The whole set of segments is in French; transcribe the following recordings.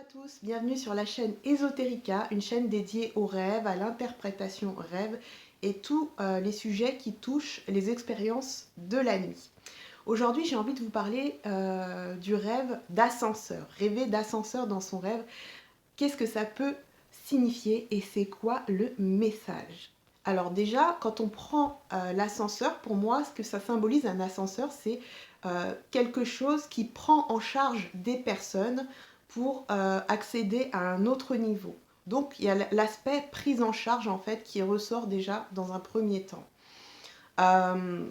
à tous, bienvenue sur la chaîne Esoterica, une chaîne dédiée aux rêves, à l'interprétation rêve et tous les sujets qui touchent les expériences de la nuit. Aujourd'hui, j'ai envie de vous parler du rêve d'ascenseur. Rêver d'ascenseur dans son rêve, qu'est-ce que ça peut signifier et c'est quoi le message? Alors déjà, quand on prend l'ascenseur, pour moi, ce que ça symbolise un ascenseur, c'est quelque chose qui prend en charge des personnes pour accéder à un autre niveau. Donc il y a l'aspect prise en charge en fait qui ressort déjà dans un premier temps. Euh,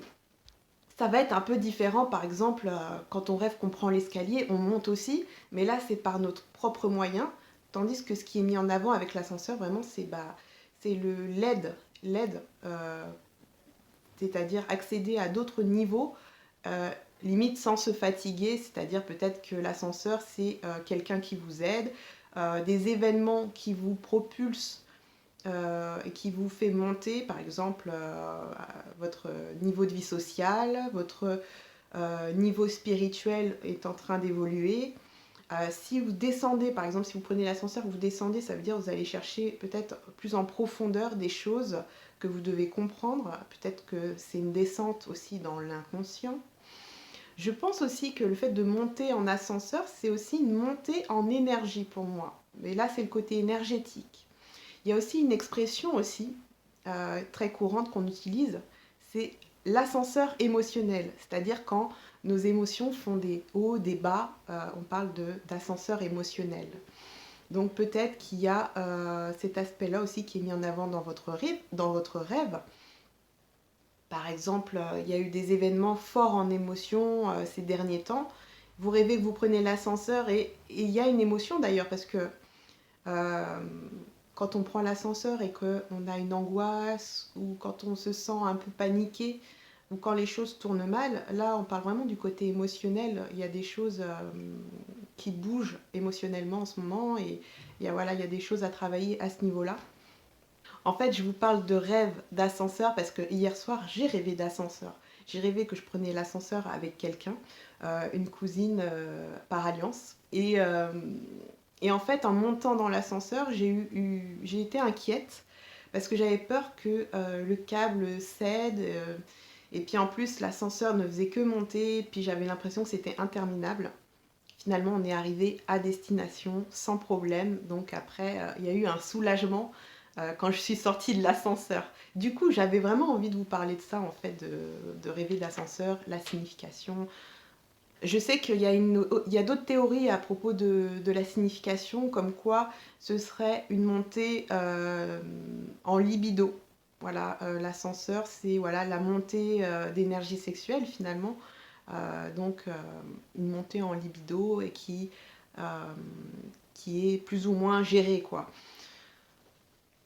Ça va être un peu différent, par exemple, quand on rêve qu'on prend l'escalier, on monte aussi, mais là c'est par notre propre moyen, tandis que ce qui est mis en avant avec l'ascenseur, vraiment, c'est le l'aide, l'aide, c'est-à-dire accéder à d'autres niveaux, euh, limite sans se fatiguer, c'est-à-dire peut-être que l'ascenseur c'est quelqu'un qui vous aide, des événements qui vous propulsent et qui vous fait monter, par exemple, votre niveau de vie sociale, votre niveau spirituel est en train d'évoluer. Si vous descendez, par exemple, si vous prenez l'ascenseur, vous descendez, ça veut dire que vous allez chercher peut-être plus en profondeur des choses que vous devez comprendre. Peut-être que c'est une descente aussi dans l'inconscient. Je pense aussi que le fait de monter en ascenseur, c'est aussi une montée en énergie pour moi. Mais là, c'est le côté énergétique. Il y a aussi une expression aussi très courante qu'on utilise, c'est l'ascenseur émotionnel, c'est-à-dire quand nos émotions font des hauts, des bas, on parle d'ascenseur émotionnel. Donc peut-être qu'il y a cet aspect-là aussi qui est mis en avant dans votre rêve. Par exemple, il y a eu des événements forts en émotion ces derniers temps. Vous rêvez que vous prenez l'ascenseur et il y a une émotion d'ailleurs parce que euh, quand on prend l'ascenseur et qu'on a une angoisse ou quand on se sent un peu paniqué ou quand les choses tournent mal, là on parle vraiment du côté émotionnel. Il y a des choses qui bougent émotionnellement en ce moment et voilà, il y a des choses à travailler à ce niveau-là. En fait, je vous parle de rêve d'ascenseur parce que hier soir, j'ai rêvé d'ascenseur. J'ai rêvé que je prenais l'ascenseur avec quelqu'un, une cousine par alliance. Et en fait, en montant dans l'ascenseur, j'ai été inquiète parce que j'avais peur que le câble cède. Et puis en plus, l'ascenseur ne faisait que monter. Puis j'avais l'impression que c'était interminable. Finalement, on est arrivé à destination sans problème. Donc après, il y a eu un soulagement quand je suis sortie de l'ascenseur. Du coup, j'avais vraiment envie de vous parler de ça, en fait, de rêver d'ascenseur, la signification. Je sais qu'il y a, il y a d'autres théories à propos de la signification, comme quoi ce serait une montée en libido. Voilà, l'ascenseur, c'est voilà, la montée d'énergie sexuelle finalement. Donc une montée en libido et euh, qui est plus ou moins gérée, quoi.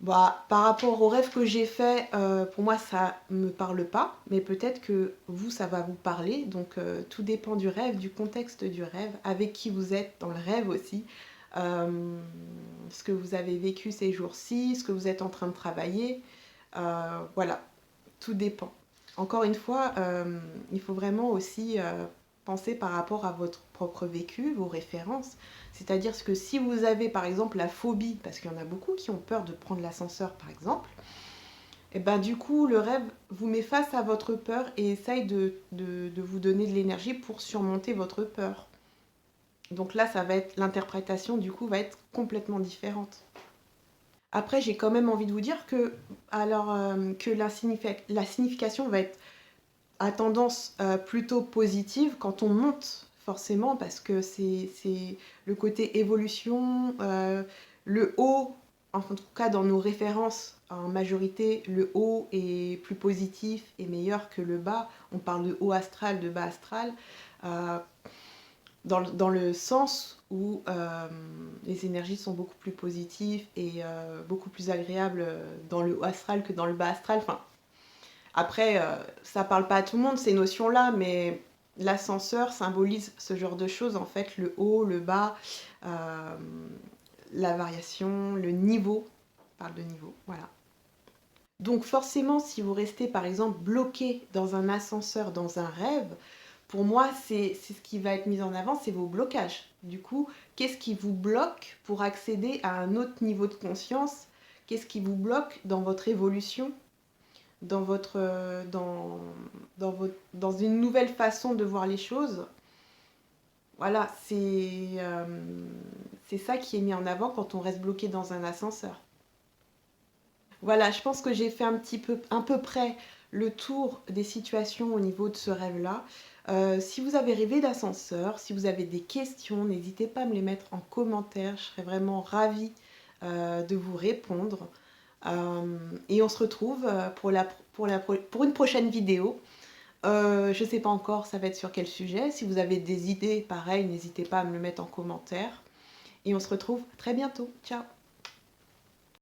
Bah, par rapport au rêve que j'ai fait, pour moi ça me parle pas, mais peut-être que vous ça va vous parler. Donc tout dépend du rêve, du contexte du rêve, avec qui vous êtes dans le rêve aussi, ce que vous avez vécu ces jours-ci, ce que vous êtes en train de travailler. Voilà, tout dépend. Encore une fois, il faut vraiment aussi penser par rapport à votre propre vécu, vos références. C'est-à-dire que si vous avez par exemple la phobie, parce qu'il y en a beaucoup qui ont peur de prendre l'ascenseur par exemple, et ben du coup le rêve vous met face à votre peur et essaye de vous donner de l'énergie pour surmonter votre peur. Donc là, ça va être l'interprétation du coup va être complètement différente. Après, j'ai quand même envie de vous dire que, alors, que la signification va être à tendance plutôt positive quand on monte, forcément, parce que c'est le côté évolution, le haut, en tout cas dans nos références, en majorité, le haut est plus positif et meilleur que le bas. On parle de haut astral, de bas astral. Euh, dans le sens où les énergies sont beaucoup plus positives et beaucoup plus agréables dans le haut astral que dans le bas astral. Enfin, après, ça parle pas à tout le monde ces notions-là, mais l'ascenseur symbolise ce genre de choses, en fait, le haut, le bas, euh, la variation, le niveau. On parle de niveau, voilà. Donc forcément, si vous restez par exemple bloqué dans un ascenseur, dans un rêve, Pour moi, c'est ce qui va être mis en avant, c'est vos blocages. Du coup, qu'est-ce qui vous bloque pour accéder à un autre niveau de conscience? Qu'est-ce qui vous bloque dans votre évolution, dans dans une nouvelle façon de voir les choses? Voilà, c'est ça qui est mis en avant quand on reste bloqué dans un ascenseur. Voilà, je pense que j'ai fait un peu près le tour des situations au niveau de ce rêve-là. Si vous avez rêvé d'ascenseur, si vous avez des questions, n'hésitez pas à me les mettre en commentaire. Je serais vraiment ravie de vous répondre. Et on se retrouve pour une prochaine vidéo. Je ne sais pas encore ça va être sur quel sujet. Si vous avez des idées, pareil, n'hésitez pas à me le mettre en commentaire. Et on se retrouve très bientôt. Ciao!